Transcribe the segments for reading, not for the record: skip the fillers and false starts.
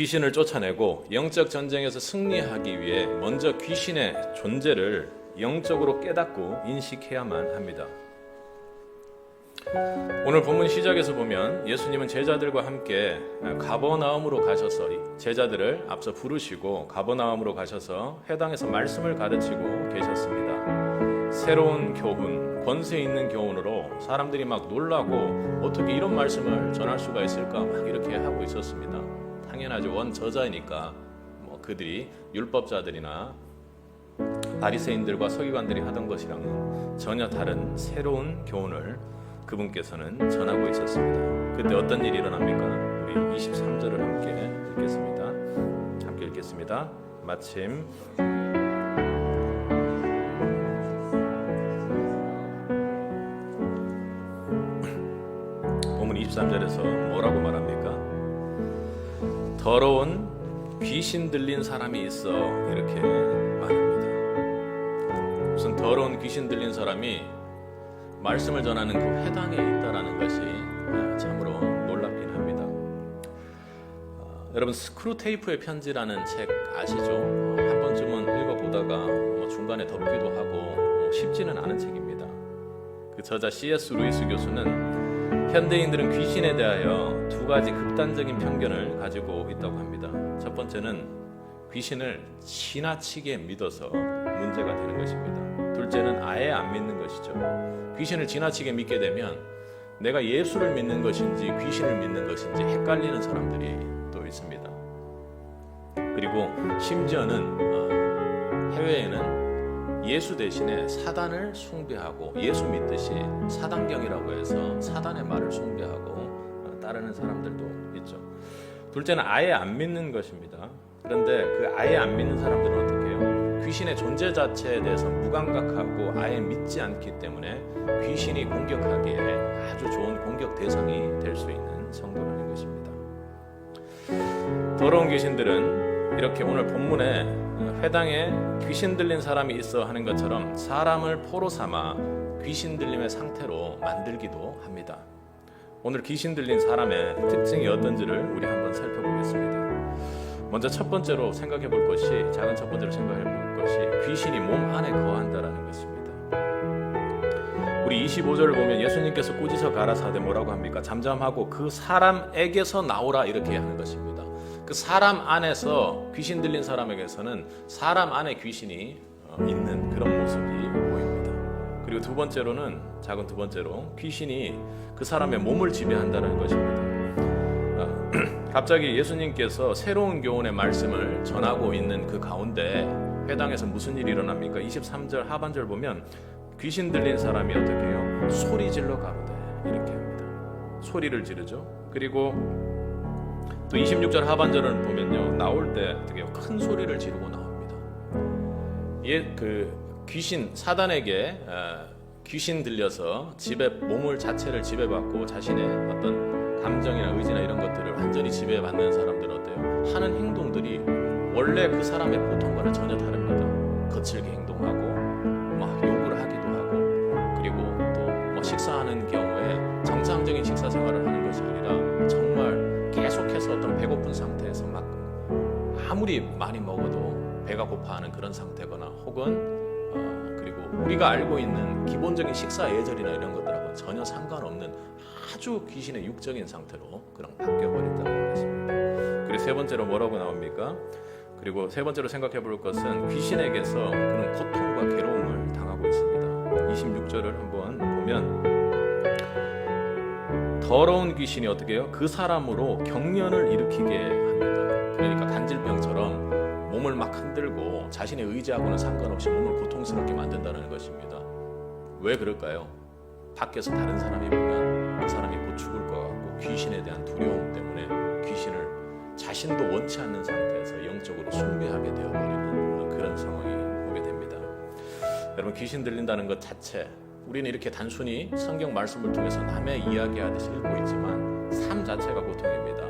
귀신을 쫓아내고 영적 전쟁에서 승리하기 위해 먼저 귀신의 존재를 영적으로 깨닫고 인식해야만 합니다. 오늘 본문 시작에서 보면 예수님은 제자들과 함께 가버나움으로 가셔서 제자들을 앞서 부르시고 가버나움으로 가셔서 회당에서 말씀을 가르치고 계셨습니다. 새로운 교훈, 권세 있는 교훈으로 사람들이 막 놀라고 어떻게 이런 말씀을 전할 수가 있을까 막 이렇게 하고 있었습니다. 당연하죠. 원저자이니까 그들이 율법자들이나 바리새인들과 서기관들이 하던 것이랑은 전혀 다른 새로운 교훈을 그분께서는 전하고 있었습니다. 그때 어떤 일이 일어납니까? 우리 23절을 함께 읽겠습니다. 함께 읽겠습니다. 마침 본문 23절에서 뭐라고 말합니까? 더러운 귀신 들린 사람이 있어 이렇게 말합니다. 무슨 더러운 귀신 들린 사람이 말씀을 전하는 그 회당에 있다라는 것이 참으로 놀랍긴 합니다. 여러분 스크루테이프의 편지라는 책 아시죠? 한 번쯤은 읽어보다가 중간에 덮기도 하고 쉽지는 않은 책입니다. 그 저자 C.S. 루이스 교수는 현대인들은 귀신에 대하여 두 가지 극단적인 편견을 가지고 있다고 합니다. 첫 번째는 귀신을 지나치게 믿어서 문제가 되는 것입니다. 둘째는 아예 안 믿는 것이죠. 귀신을 지나치게 믿게 되면 내가 예수를 믿는 것인지 귀신을 믿는 것인지 헷갈리는 사람들이 또 있습니다. 그리고 심지어는 해외에는 예수 대신에 사단을 숭배하고 예수 믿듯이 사단경이라고 해서 사단의 말을 숭배하고 따르는 사람들도 있죠. 둘째는 아예 안 믿는 것입니다. 그런데 그 아예 안 믿는 사람들은 어떻게 해요? 귀신의 존재 자체에 대해서 무감각하고 아예 믿지 않기 때문에 귀신이 공격하기에 아주 좋은 공격 대상이 될 수 있는 성도라는 것입니다. 더러운 귀신들은 이렇게 오늘 본문에 회당에 귀신 들린 사람이 있어 하는 것처럼 사람을 포로 삼아 귀신 들림의 상태로 만들기도 합니다. 오늘 귀신 들린 사람의 특징이 어떤지를 우리 한번 살펴보겠습니다. 먼저 첫 번째로 생각해 볼 것이 작은 첫 번째로 생각해 볼 것이 귀신이 몸 안에 거한다라는 것입니다. 우리 25절을 보면 예수님께서 꾸짖어 가라사대 뭐라고 합니까? 잠잠하고 그 사람에게서 나오라 이렇게 하는 것입니다. 그 사람 안에서 귀신 들린 사람에게서는 사람 안에 귀신이 있는 그런 모습이 보입니다. 그리고 두 번째로는 작은 두 번째로 귀신이 그 사람의 몸을 지배한다는 것입니다. 갑자기 예수님께서 새로운 교훈의 말씀을 전하고 있는 그 가운데 회당에서 무슨 일이 일어납니까? 23절 하반절 보면 귀신 들린 사람이 어떻게 해요? 소리 질러 가로되 이렇게 합니다. 소리를 지르죠. 그리고 또 26절 하반절을 보면요, 나올 때 어떻게 해요? 큰 소리를 지르고 나옵니다. 그 귀신 사단에게 귀신 들려서 몸을 자체를 지배받고 자신의 어떤 감정이나 의지나 이런 것들을 완전히 지배받는 사람들은 어때요? 하는 행동들이 원래 그 사람의 보통과는 전혀 다릅니다. 거칠게 행동하고 막 욕을 하기도 하고 그리고 또 식사하는 경우에 정상적인 식사 생활을 하는 것이 아니라 정말 계속해서 어떤 배고픈 상태에서 막 아무리 많이 먹어도 배가 고파하는 그런 상태거나 혹은 그리고 우리가 알고 있는 기본적인 식사 예절이나 이런 것들하고 전혀 상관없는 아주 귀신의 육적인 상태로 그냥 바뀌어버린다는 것입니다. 그리고 세 번째로 뭐라고 나옵니까? 그리고 세 번째로 생각해 볼 것은 귀신에게서 그런 고통과 괴로움을 당하고 있습니다. 26절을 한번 보면 더러운 귀신이 어떻게 해요? 그 사람으로 경련을 일으키게 합니다. 그러니까 간질병처럼 몸을 막 흔들고 자신의 의지하고는 상관없이 몸을 고통스럽게 만든다는 것입니다. 왜 그럴까요? 밖에서 다른 사람이 보면 그 사람이 곧 죽을 것 같고 귀신에 대한 두려움 때문에 귀신을 자신도 원치 않는 상태에서 영적으로 숭배하게 되어버리는 그런 상황이 오게 됩니다. 여러분 귀신 들린다는 것 자체 우리는 이렇게 단순히 성경 말씀을 통해서 남의 이야기하듯이 읽고 있지만 삶 자체가 고통입니다.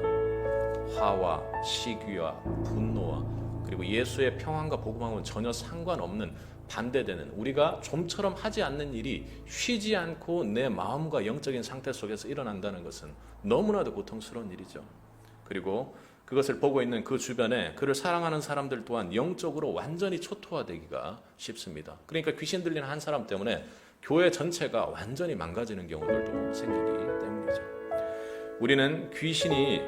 화와 시기와 분노와 그리고 예수의 평안과 복음하고는 전혀 상관없는 반대되는 우리가 좀처럼 하지 않는 일이 쉬지 않고 내 마음과 영적인 상태 속에서 일어난다는 것은 너무나도 고통스러운 일이죠. 그리고 그것을 보고 있는 그 주변에 그를 사랑하는 사람들 또한 영적으로 완전히 초토화되기가 쉽습니다. 그러니까 귀신 들린 한 사람 때문에 교회 전체가 완전히 망가지는 경우들도 생기기 때문이죠. 우리는 귀신이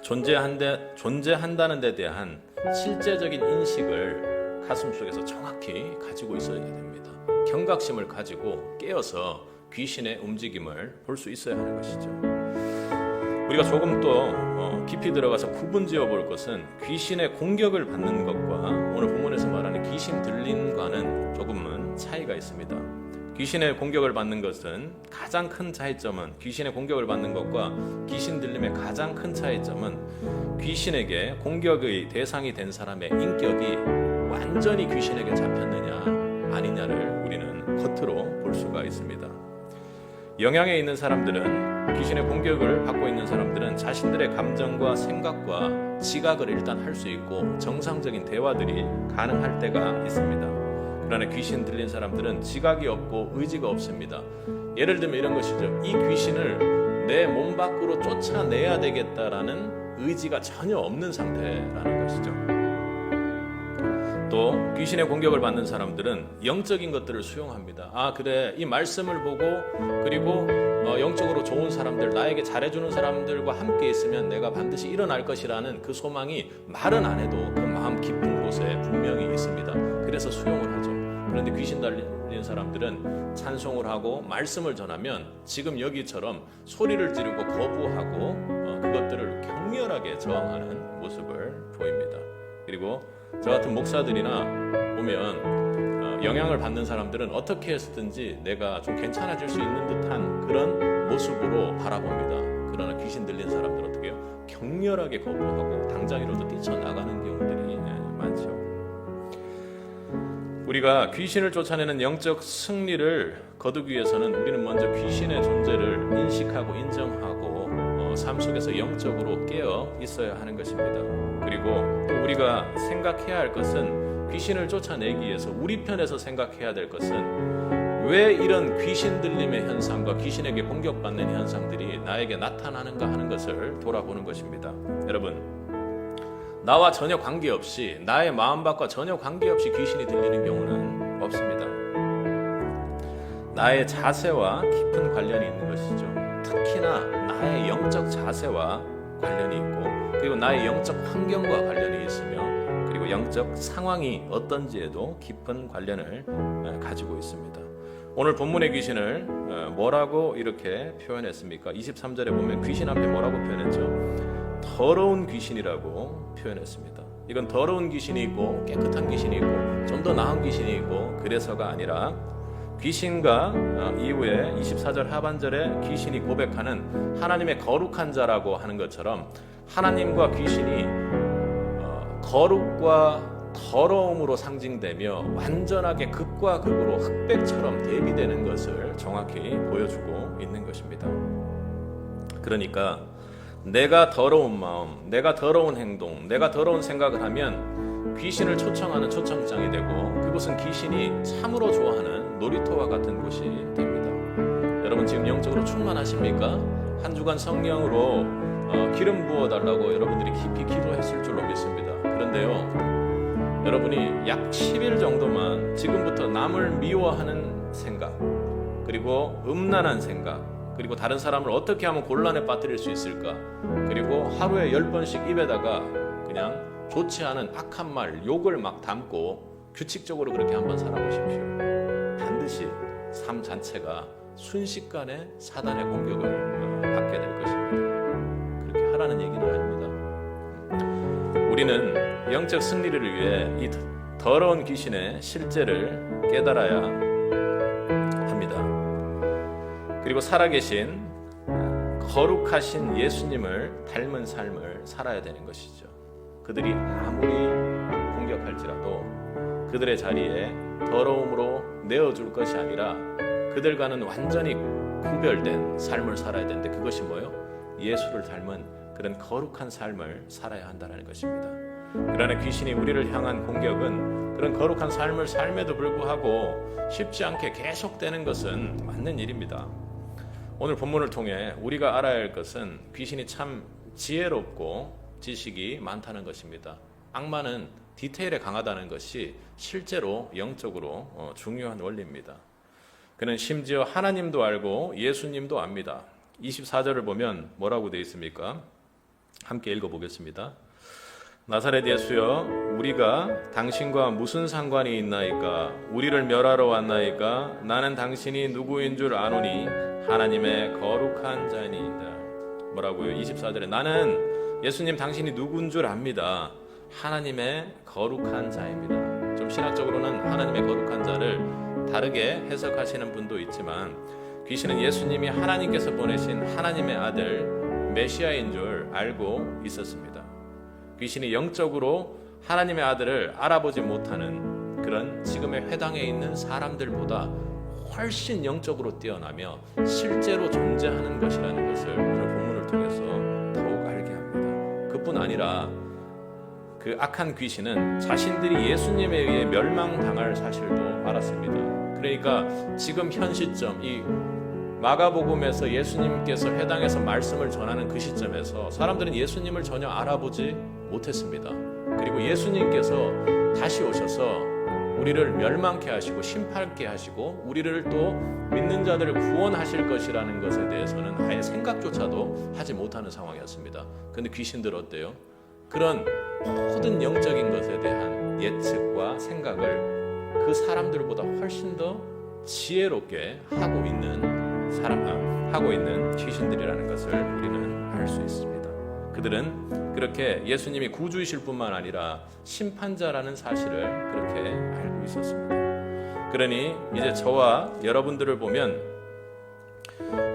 존재한다는 데 대한 실제적인 인식을 가슴속에서 정확히 가지고 있어야 됩니다. 경각심을 가지고 깨어서 귀신의 움직임을 볼 수 있어야 하는 것이죠. 우리가 조금 더 깊이 들어가서 구분지어 볼 것은 귀신의 공격을 받는 것과 오늘 본문에서 말하는 귀신 들림과는 조금은 차이가 있습니다. 귀신의 공격을 받는 것은 가장 큰 차이점은 귀신의 공격을 받는 것과 귀신 들림의 가장 큰 차이점은 귀신에게 공격의 대상이 된 사람의 인격이 완전히 귀신에게 잡혔느냐 아니냐를 우리는 겉으로 볼 수가 있습니다. 영향에 있는 사람들은, 귀신의 공격을 받고 있는 사람들은 자신들의 감정과 생각과 지각을 일단 할 수 있고 정상적인 대화들이 가능할 때가 있습니다. 그러나 귀신 들린 사람들은 지각이 없고 의지가 없습니다. 예를 들면 이런 것이죠. 이 귀신을 내 몸 밖으로 쫓아내야 되겠다라는 의지가 전혀 없는 상태라는 것이죠. 또 귀신의 공격을 받는 사람들은 영적인 것들을 수용합니다. 아 그래, 이 말씀을 보고 그리고 영적으로 좋은 사람들, 나에게 잘해주는 사람들과 함께 있으면 내가 반드시 일어날 것이라는 그 소망이 말은 안 해도 그 마음 깊은 곳에 분명히 있습니다. 그래서 수용을 하죠. 그런데 귀신 달린 사람들은 찬송을 하고 말씀을 전하면 지금 여기처럼 소리를 지르고 거부하고 그것들을 격렬하게 저항하는 모습을 보입니다. 그리고 저 같은 목사들이나 보면 영향을 받는 사람들은 어떻게 해서든지 내가 좀 괜찮아질 수 있는 듯한 그런 모습으로 바라봅니다. 그러나 귀신 들린 사람들은 어떻게 해요? 격렬하게 거부하고 당장이라도 뛰쳐나가는 경우들이 많죠. 우리가 귀신을 쫓아내는 영적 승리를 거두기 위해서는 우리는 먼저 귀신의 존재를 인식하고 인정하고 삶 속에서 영적으로 깨어 있어야 하는 것입니다. 그리고 또 우리가 생각해야 할 것은 귀신을 쫓아내기 위해서 우리 편에서 생각해야 될 것은 왜 이런 귀신 들림의 현상과 귀신에게 공격받는 현상들이 나에게 나타나는가 하는 것을 돌아보는 것입니다. 여러분, 나와 전혀 관계없이, 나의 마음밭과 전혀 관계없이 귀신이 들리는 경우는 없습니다. 나의 자세와 깊은 관련이 있는 것이죠. 특히나 나의 영적 자세와 관련이 있고, 그리고 나의 영적 환경과 관련이 있으며, 그리고 영적 상황이 어떤지에도 깊은 관련을 가지고 있습니다. 오늘 본문의 귀신을 뭐라고 이렇게 표현했습니까? 23절에 보면 귀신 앞에 뭐라고 표현했죠? 더러운 귀신이라고 표현했습니다. 이건 더러운 귀신이 있고 깨끗한 귀신이 있고 좀 더 나은 귀신이 있고 그래서가 아니라 귀신과 이후에 24절 하반절에 귀신이 고백하는 하나님의 거룩한 자라고 하는 것처럼 하나님과 귀신이 거룩과 더러움으로 상징되며 완전하게 극과 극으로 흑백처럼 대비되는 것을 정확히 보여주고 있는 것입니다. 그러니까 내가 더러운 마음, 내가 더러운 행동, 내가 더러운 생각을 하면 귀신을 초청하는 초청장이 되고 그곳은 귀신이 참으로 좋아하는 놀이터와 같은 곳이 됩니다. 여러분 지금 영적으로 충만하십니까? 한 주간 성령으로 기름 부어달라고 여러분들이 깊이 기도했을 줄로 믿습니다. 그런데요, 여러분이 약 10일 정도만 지금부터 남을 미워하는 생각, 그리고 음란한 생각, 그리고 다른 사람을 어떻게 하면 곤란에 빠뜨릴 수 있을까, 그리고 하루에 10번씩 입에다가 그냥 좋지 않은 악한 말, 욕을 막 담고 규칙적으로 그렇게 한번 살아보십시오. 반드시 삶 자체가 순식간에 사단의 공격을 받게 될 것입니다. 그렇게 하라는 얘기는 아닙니다. 우리는 영적 승리를 위해 이 더러운 귀신의 실제를 깨달아야 합니다. 그리고 살아계신 거룩하신 예수님을 닮은 삶을 살아야 되는 것이죠. 그들이 아무리 공격할지라도 그들의 자리에 더러움으로 내어줄 것이 아니라 그들과는 완전히 구별된 삶을 살아야 되는데 그것이 뭐예요? 예수를 닮은 그런 거룩한 삶을 살아야 한다는 것입니다. 그러나 귀신이 우리를 향한 공격은 그런 거룩한 삶을 삶에도 불구하고 쉽지 않게 계속되는 것은 맞는 일입니다. 오늘 본문을 통해 우리가 알아야 할 것은 귀신이 참 지혜롭고 지식이 많다는 것입니다. 악마는 디테일에 강하다는 것이 실제로 영적으로 중요한 원리입니다. 그는 심지어 하나님도 알고 예수님도 압니다. 24절을 보면 뭐라고 되어 있습니까? 함께 읽어보겠습니다. 나사렛 예수여, 우리가 당신과 무슨 상관이 있나이까? 우리를 멸하러 왔나이까? 나는 당신이 누구인 줄 아노니 하나님의 거룩한 자니이다. 뭐라고요? 24절에 나는 예수님 당신이 누군 줄 압니다. 하나님의 거룩한 자입니다. 좀 신학적으로는 하나님의 거룩한 자를 다르게 해석하시는 분도 있지만 귀신은 예수님이 하나님께서 보내신 하나님의 아들 메시아인 줄 알고 있었습니다. 귀신이 영적으로 하나님의 아들을 알아보지 못하는 그런 지금의 회당에 있는 사람들보다 훨씬 영적으로 뛰어나며 실제로 존재하는 것이라는 것을 오늘 본문을 통해서 더욱 알게 합니다. 그뿐 아니라 그 악한 귀신은 자신들이 예수님에 의해 멸망당할 사실도 알았습니다. 그러니까 지금 현 시점, 이 마가복음에서 예수님께서 회당에서 말씀을 전하는 그 시점에서 사람들은 예수님을 전혀 알아보지 못했습니다. 그리고 예수님께서 다시 오셔서 우리를 멸망케 하시고 심판케 하시고 우리를 또 믿는 자들을 구원하실 것이라는 것에 대해서는 아예 생각조차도 하지 못하는 상황이었습니다. 그런데 귀신들 어때요? 그런 모든 영적인 것에 대한 예측과 생각을 그 사람들보다 훨씬 더 지혜롭게 하고 있는 귀신들이라는 것을 우리는 알 수 있습니다. 그들은 그렇게 예수님이 구주이실 뿐만 아니라 심판자라는 사실을 그렇게 알고 있었습니다. 그러니 이제 저와 여러분들을 보면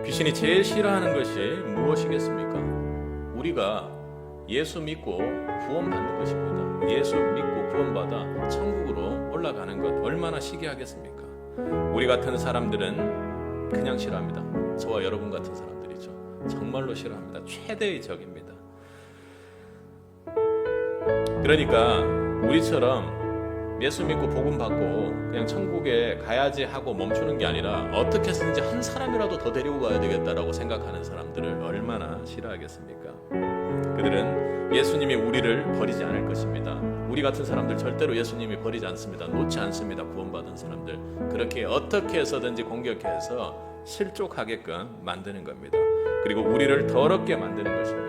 귀신이 제일 싫어하는 것이 무엇이겠습니까? 우리가 예수 믿고 구원받는 것입니다. 예수 믿고 구원받아 천국으로 올라가는 것 얼마나 시기하겠습니까? 우리 같은 사람들은 그냥 싫어합니다. 저와 여러분 같은 사람들이죠. 정말로 싫어합니다. 최대의 적입니다. 그러니까 우리처럼 예수 믿고 복음 받고 그냥 천국에 가야지 하고 멈추는 게 아니라 어떻게 해서든지 한 사람이라도 더 데리고 가야 되겠다라고 생각하는 사람들을 얼마나 싫어하겠습니까? 그들은 예수님이 우리를 버리지 않을 것입니다. 우리 같은 사람들 절대로 예수님이 버리지 않습니다. 놓지 않습니다. 구원받은 사람들. 그렇게 어떻게 해서든지 공격해서 실족하게끔 만드는 겁니다. 그리고 우리를 더럽게 만드는 것입니다.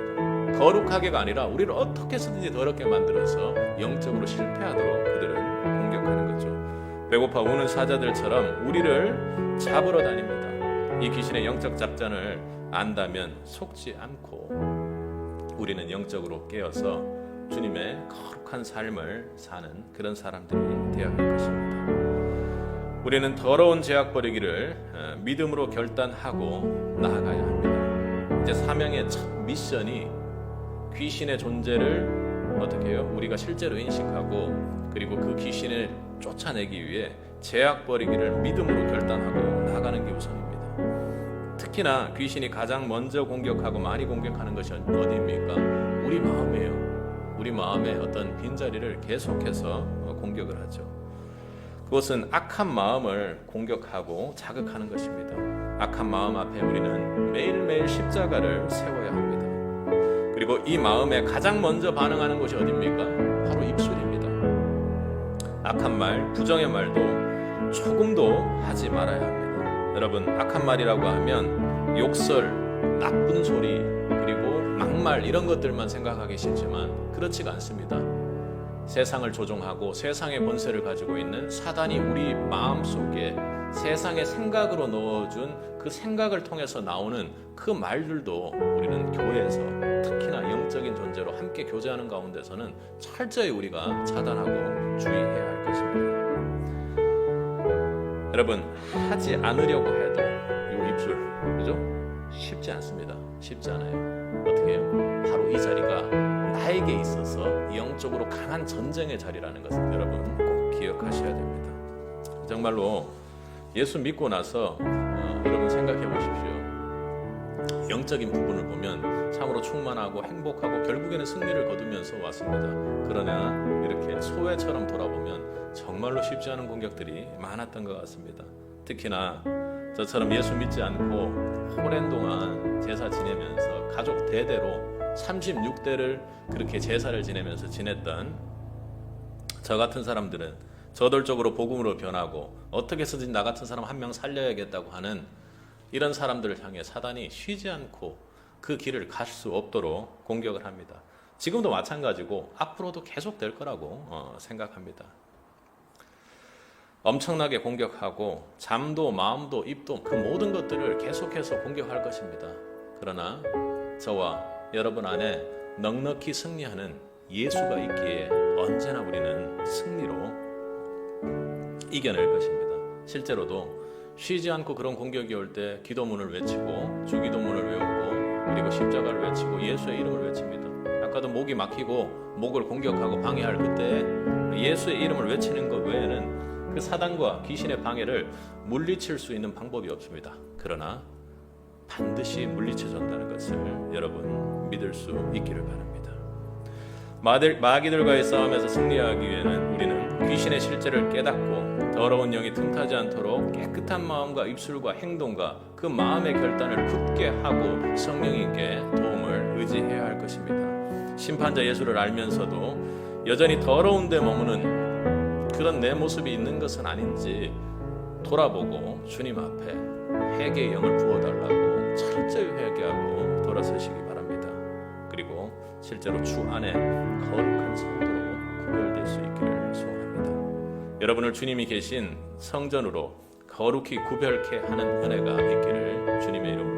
거룩하게가 아니라 우리를 어떻게 해서든지 더럽게 만들어서 영적으로 실패하도록 그들은 공격하는 거죠. 배고파 우는 사자들처럼 우리를 잡으러 다닙니다. 이 귀신의 영적 작전을 안다면 속지 않고 우리는 영적으로 깨어서 주님의 거룩한 삶을 사는 그런 사람들이 되어야 할 것입니다. 우리는 더러운 죄악 버리기를 믿음으로 결단하고 나아가야 합니다. 이제 사명의 첫 미션이 귀신의 존재를 어떻게 해요? 우리가 실제로 인식하고 그리고 그 귀신을 쫓아내기 위해 죄악 버리기를 믿음으로 결단하고 나아가는 게 우선입니다. 특히나 귀신이 가장 먼저 공격하고 많이 공격하는 것이 어디입니까? 우리 마음이에요. 우리 마음의 어떤 빈자리를 계속해서 공격을 하죠. 그것은 악한 마음을 공격하고 자극하는 것입니다. 악한 마음 앞에 우리는 매일매일 십자가를 세워야 합니다. 그리고 이 마음에 가장 먼저 반응하는 곳이 어디입니까? 바로 입술입니다. 악한 말, 부정의 말도 조금도 하지 말아야 합니다. 여러분, 악한 말이라고 하면 욕설, 나쁜 소리, 그리고 막말 이런 것들만 생각하기 싫지만 그렇지가 않습니다. 세상을 조종하고 세상의 본세를 가지고 있는 사단이 우리 마음속에 세상의 생각으로 넣어준 그 생각을 통해서 나오는 그 말들도 우리는 교회에서 특히나 영적인 존재로 함께 교제하는 가운데서는 철저히 우리가 차단하고 주의해야 할 것입니다. 여러분, 하지 않으려고 해도 이 입술, 그죠? 쉽지 않습니다. 쉽지 않아요. 어떻게 해요? 바로 이 자리가 나에게 있어서 영적으로 강한 전쟁의 자리라는 것을 여러분 꼭 기억하셔야 됩니다. 정말로 예수 믿고 나서 여러분 생각해 보십시오. 영적인 부분을 보면 참으로 충만하고 행복하고 결국에는 승리를 거두면서 왔습니다. 그러나 이렇게 소외처럼 돌아보면 정말로 쉽지 않은 공격들이 많았던 것 같습니다. 특히나 저처럼 예수 믿지 않고 오랜 동안 제사 지내면서 가족 대대로 36대를 그렇게 제사를 지내면서 지냈던 저 같은 사람들은 저돌적으로 복음으로 변하고 어떻게 해서든 나 같은 사람 한 명 살려야겠다고 하는 이런 사람들을 향해 사단이 쉬지 않고 그 길을 갈 수 없도록 공격을 합니다. 지금도 마찬가지고 앞으로도 계속 될 거라고 생각합니다. 엄청나게 공격하고 잠도 마음도 입도 그 모든 것들을 계속해서 공격할 것입니다. 그러나 저와 여러분 안에 넉넉히 승리하는 예수가 있기에 언제나 우리는 승리로 이겨낼 것입니다. 실제로도 쉬지 않고 그런 공격이 올 때 기도문을 외치고 주기도문을 외우고 그리고 십자가를 외치고 예수의 이름을 외칩니다. 아까도 목이 막히고 목을 공격하고 방해할 그때 예수의 이름을 외치는 것 외에는 그 사단과 귀신의 방해를 물리칠 수 있는 방법이 없습니다. 그러나 반드시 물리쳐준다는 것을 여러분 믿을 수 있기를 바랍니다. 마귀들과의 싸움에서 승리하기 위해는 우리는 귀신의 실제를 깨닫고 더러운 영이 틈타지 않도록 깨끗한 마음과 입술과 행동과 그 마음의 결단을 굳게 하고 성령님께 도움을 의지해야 할 것입니다. 심판자 예수를 알면서도 여전히 더러운 데 머무는 그런 내 모습이 있는 것은 아닌지 돌아보고 주님 앞에 회개의 영을 부어달라고 철저히 회개하고 돌아서시기 바랍니다. 그리고 실제로 주 안에 거룩한 성도로 구별될 수 있기를 소원합니다. 여러분을 주님이 계신 성전으로 거룩히 구별케 하는 은혜가 있기를 주님의 이름으로